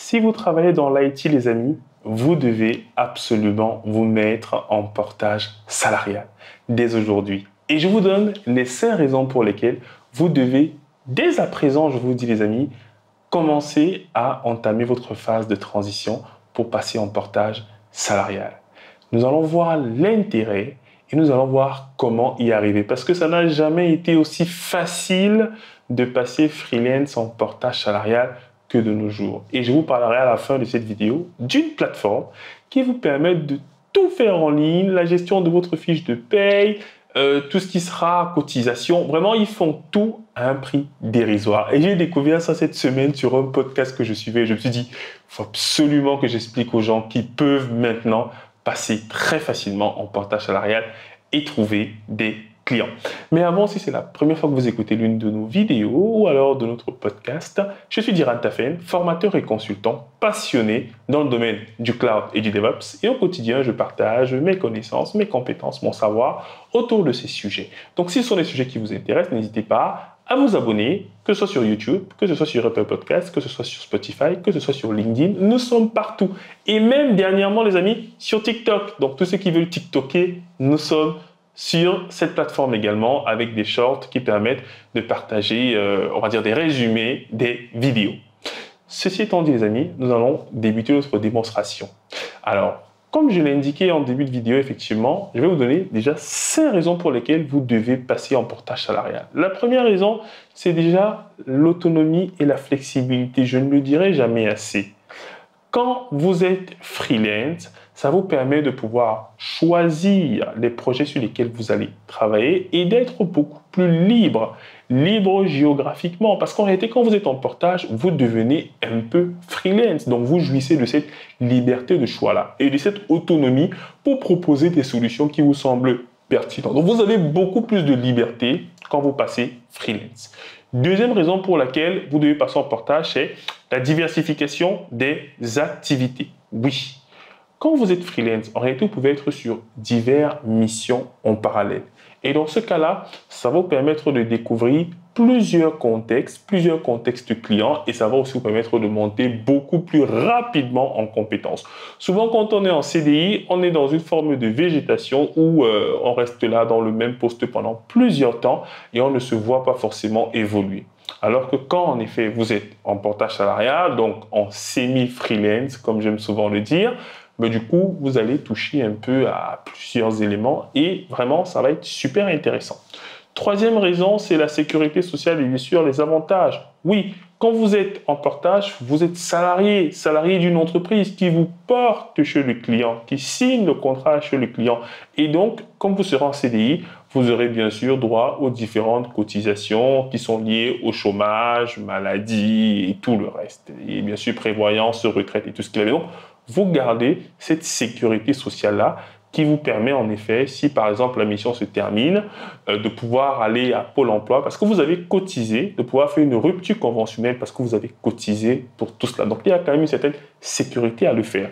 Si vous travaillez dans l'IT, les amis, vous devez absolument vous mettre en portage salarial dès aujourd'hui. Et je vous donne les 5 raisons pour lesquelles vous devez, dès à présent, je vous dis les amis, commencer à entamer votre phase de transition pour passer en portage salarial. Nous allons voir l'intérêt et nous allons voir comment y arriver parce que ça n'a jamais été aussi facile de passer freelance en portage salarial que de nos jours. Et je vous parlerai à la fin de cette vidéo d'une plateforme qui vous permet de tout faire en ligne, la gestion de votre fiche de paye, tout ce qui sera cotisation. Vraiment, ils font tout à un prix dérisoire. Et j'ai découvert ça cette semaine sur un podcast que je suivais. Je me suis dit, il faut absolument que j'explique aux gens qui peuvent maintenant passer très facilement en portage salarial et trouver des clients. Mais avant, si c'est la première fois que vous écoutez l'une de nos vidéos ou alors de notre podcast, je suis Diran Tafen, formateur et consultant passionné dans le domaine du cloud et du DevOps. Et au quotidien, je partage mes connaissances, mes compétences, mon savoir autour de ces sujets. Donc, si ce sont des sujets qui vous intéressent, n'hésitez pas à vous abonner, que ce soit sur YouTube, que ce soit sur Apple Podcasts, que ce soit sur Spotify, que ce soit sur LinkedIn. Nous sommes partout. Et même dernièrement, les amis, sur TikTok. Donc, tous ceux qui veulent TikToker, nous sommes sur cette plateforme également avec des shorts qui permettent de partager, on va dire, des résumés des vidéos. Ceci étant dit, les amis, nous allons débuter notre démonstration. Alors, comme je l'ai indiqué en début de vidéo, effectivement, je vais vous donner déjà 5 raisons pour lesquelles vous devez passer en portage salarial. La première raison, c'est déjà l'autonomie et la flexibilité. Je ne le dirai jamais assez. Quand vous êtes freelance, ça vous permet de pouvoir choisir les projets sur lesquels vous allez travailler et d'être beaucoup plus libre géographiquement. Parce qu'en réalité, quand vous êtes en portage, vous devenez un peu freelance. Donc, vous jouissez de cette liberté de choix-là et de cette autonomie pour proposer des solutions qui vous semblent pertinentes. Donc, vous avez beaucoup plus de liberté quand vous passez freelance. Deuxième raison pour laquelle vous devez passer en portage, c'est la diversification des activités. Oui, quand vous êtes freelance, en réalité, vous pouvez être sur diverses missions en parallèle. Et dans ce cas-là, ça va vous permettre de découvrir plusieurs contextes clients et ça va aussi vous permettre de monter beaucoup plus rapidement en compétences. Souvent, quand on est en CDI, on est dans une forme de végétation où on reste là dans le même poste pendant plusieurs temps et on ne se voit pas forcément évoluer. Alors que quand, en effet, vous êtes en portage salarial, donc en semi-freelance, comme j'aime souvent le dire, mais du coup, vous allez toucher un peu à plusieurs éléments et vraiment, ça va être super intéressant. Troisième raison, c'est la sécurité sociale et bien sûr les avantages. Oui, quand vous êtes en portage, vous êtes salarié d'une entreprise qui vous porte chez le client, qui signe le contrat chez le client. Et donc, comme vous serez en CDI, vous aurez bien sûr droit aux différentes cotisations qui sont liées au chômage, maladie et tout le reste. Et bien sûr, prévoyance, retraite et tout ce qu'il y avait. Donc, vous gardez cette sécurité sociale-là qui vous permet en effet, si par exemple la mission se termine, de pouvoir aller à Pôle emploi parce que vous avez cotisé, de pouvoir faire une rupture conventionnelle parce que vous avez cotisé pour tout cela. Donc il y a quand même une certaine sécurité à le faire.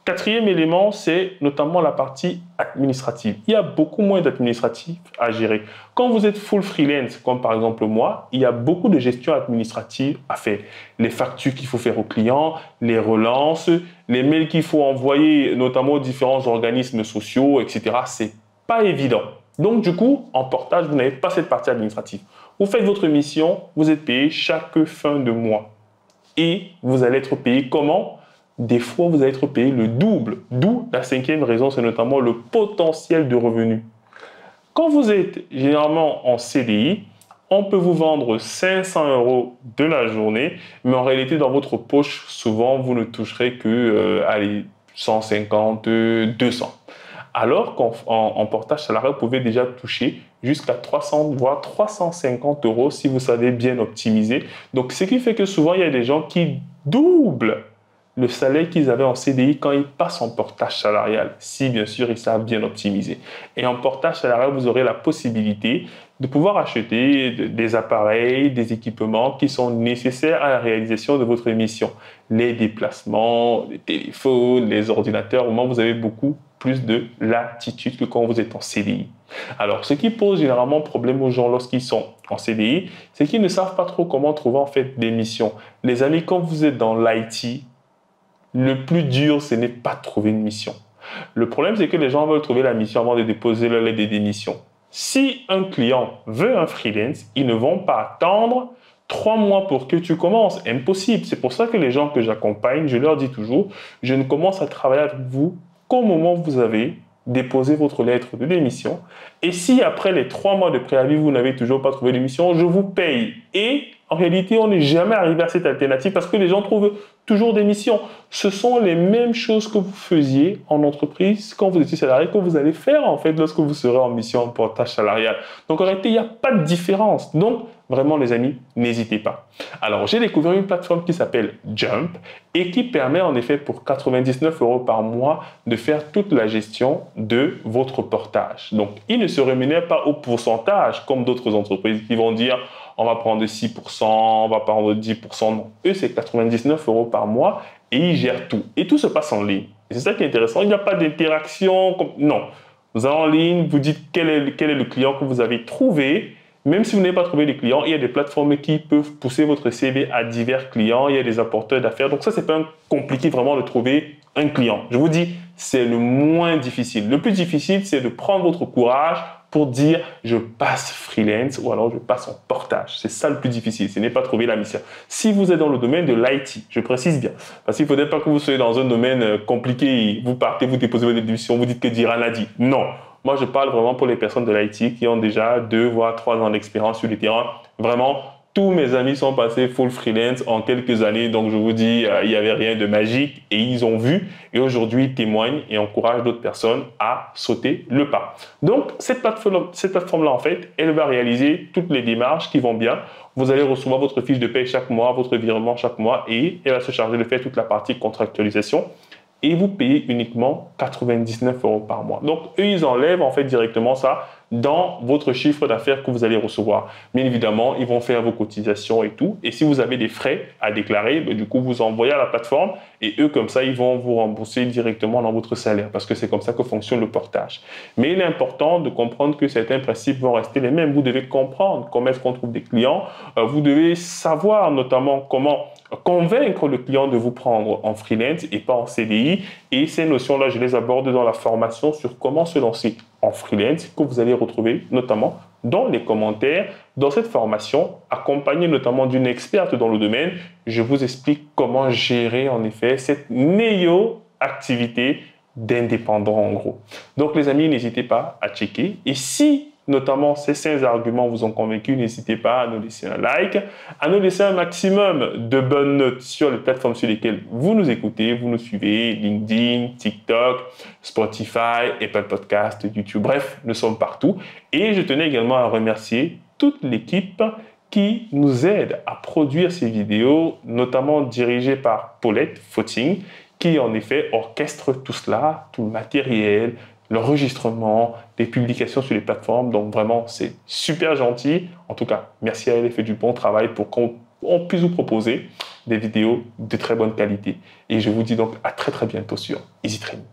Quatrième élément, c'est notamment la partie administrative. Il y a beaucoup moins d'administratifs à gérer. Quand vous êtes full freelance, comme par exemple moi, il y a beaucoup de gestion administrative à faire. Les factures qu'il faut faire aux clients, les relances, les mails qu'il faut envoyer, notamment aux différents organismes sociaux, etc. C'est pas évident. Donc du coup, en portage, vous n'avez pas cette partie administrative. Vous faites votre mission, vous êtes payé chaque fin de mois. Et vous allez être payé comment ? Des fois, vous allez être payé le double. D'où la 5e raison, c'est notamment le potentiel de revenus. Quand vous êtes généralement en CDI, on peut vous vendre 500 € de la journée, mais en réalité, dans votre poche, souvent, vous ne toucherez que 150, 200. Alors qu'en portage salarial, vous pouvez déjà toucher jusqu'à 300, voire 350 € si vous savez bien optimiser. Donc, ce qui fait que souvent, il y a des gens qui doublent le salaire qu'ils avaient en CDI quand ils passent en portage salarial, si bien sûr ils savent bien optimiser. Et en portage salarial, vous aurez la possibilité de pouvoir acheter des appareils, des équipements qui sont nécessaires à la réalisation de votre mission. Les déplacements, les téléphones, les ordinateurs, au moins vous avez beaucoup plus de latitude que quand vous êtes en CDI. Alors, ce qui pose généralement problème aux gens lorsqu'ils sont en CDI, c'est qu'ils ne savent pas trop comment trouver en fait des missions. Les amis, quand vous êtes dans l'IT, le plus dur, ce n'est pas de trouver une mission. Le problème, c'est que les gens veulent trouver la mission avant de déposer leur lettre de démission. Si un client veut un freelance, ils ne vont pas attendre 3 mois pour que tu commences. Impossible. C'est pour ça que les gens que j'accompagne, je leur dis toujours, je ne commence à travailler avec vous qu'au moment où vous avez déposé votre lettre de démission. Et si après les 3 mois de préavis, vous n'avez toujours pas trouvé de mission, je vous paye. Et en réalité, on n'est jamais arrivé à cette alternative parce que les gens trouvent toujours des missions. Ce sont les mêmes choses que vous faisiez en entreprise quand vous étiez salarié, que vous allez faire en fait lorsque vous serez en mission en portage salarial. Donc en réalité, il n'y a pas de différence. Donc vraiment les amis, n'hésitez pas. Alors j'ai découvert une plateforme qui s'appelle Jump et qui permet en effet pour 99 € par mois de faire toute la gestion de votre portage. Donc il ne se rémunère pas au pourcentage comme d'autres entreprises qui vont dire on va prendre 6%, on va prendre 10%. Non, eux, c'est 99 € par mois et ils gèrent tout. Et tout se passe en ligne. Et c'est ça qui est intéressant. Il n'y a pas d'interaction. Non. Vous allez en ligne, vous dites quel est le client que vous avez trouvé. Même si vous n'avez pas trouvé de clients, il y a des plateformes qui peuvent pousser votre CV à divers clients. Il y a des apporteurs d'affaires. Donc ça, c'est pas compliqué vraiment de trouver un client. Je vous dis, c'est le moins difficile. Le plus difficile, c'est de prendre votre courage pour dire je passe freelance ou alors je passe en portage. C'est ça le plus difficile, ce n'est pas trouver la mission. Si vous êtes dans le domaine de l'IT, je précise bien, parce qu'il ne faudrait pas que vous soyez dans un domaine compliqué, vous partez, vous déposez votre démission, vous dites que Diran a dit. Non, moi je parle vraiment pour les personnes de l'IT qui ont déjà 2 voire 3 ans d'expérience sur le terrain. Vraiment, tous mes amis sont passés full freelance en quelques années, donc je vous dis, il n'y avait rien de magique et ils ont vu et aujourd'hui ils témoignent et encouragent d'autres personnes à sauter le pas. Donc cette plateforme-là en fait, elle va réaliser toutes les démarches qui vont bien. Vous allez recevoir votre fiche de paie chaque mois, votre virement chaque mois et elle va se charger de faire toute la partie contractualisation. Et vous payez uniquement 99 € par mois. Donc, eux, ils enlèvent en fait directement ça dans votre chiffre d'affaires que vous allez recevoir. Bien évidemment, ils vont faire vos cotisations et tout. Et si vous avez des frais à déclarer, du coup, vous envoyez à la plateforme et eux, comme ça, ils vont vous rembourser directement dans votre salaire parce que c'est comme ça que fonctionne le portage. Mais il est important de comprendre que certains principes vont rester les mêmes. Vous devez comprendre comment est-ce qu'on trouve des clients. Vous devez savoir notamment comment convaincre le client de vous prendre en freelance et pas en CDI. Et ces notions-là, je les aborde dans la formation sur comment se lancer en freelance que vous allez retrouver notamment dans les commentaires. Dans cette formation, accompagnée notamment d'une experte dans le domaine, je vous explique comment gérer en effet cette néo-activité d'indépendant en gros. Donc les amis, n'hésitez pas à checker. Et si notamment ces 5 arguments vous ont convaincu, n'hésitez pas à nous laisser un like, à nous laisser un maximum de bonnes notes sur les plateformes sur lesquelles vous nous écoutez, vous nous suivez, LinkedIn, TikTok, Spotify, Apple Podcast, YouTube, bref, nous sommes partout. Et je tenais également à remercier toute l'équipe qui nous aide à produire ces vidéos, notamment dirigée par Paulette Footing, qui en effet orchestre tout cela, tout le matériel, l'enregistrement, les publications sur les plateformes. Donc vraiment, c'est super gentil. En tout cas, merci à elle, elle fait du bon travail pour qu'on puisse vous proposer des vidéos de très bonne qualité. Et je vous dis donc à très très bientôt sur Easy Training.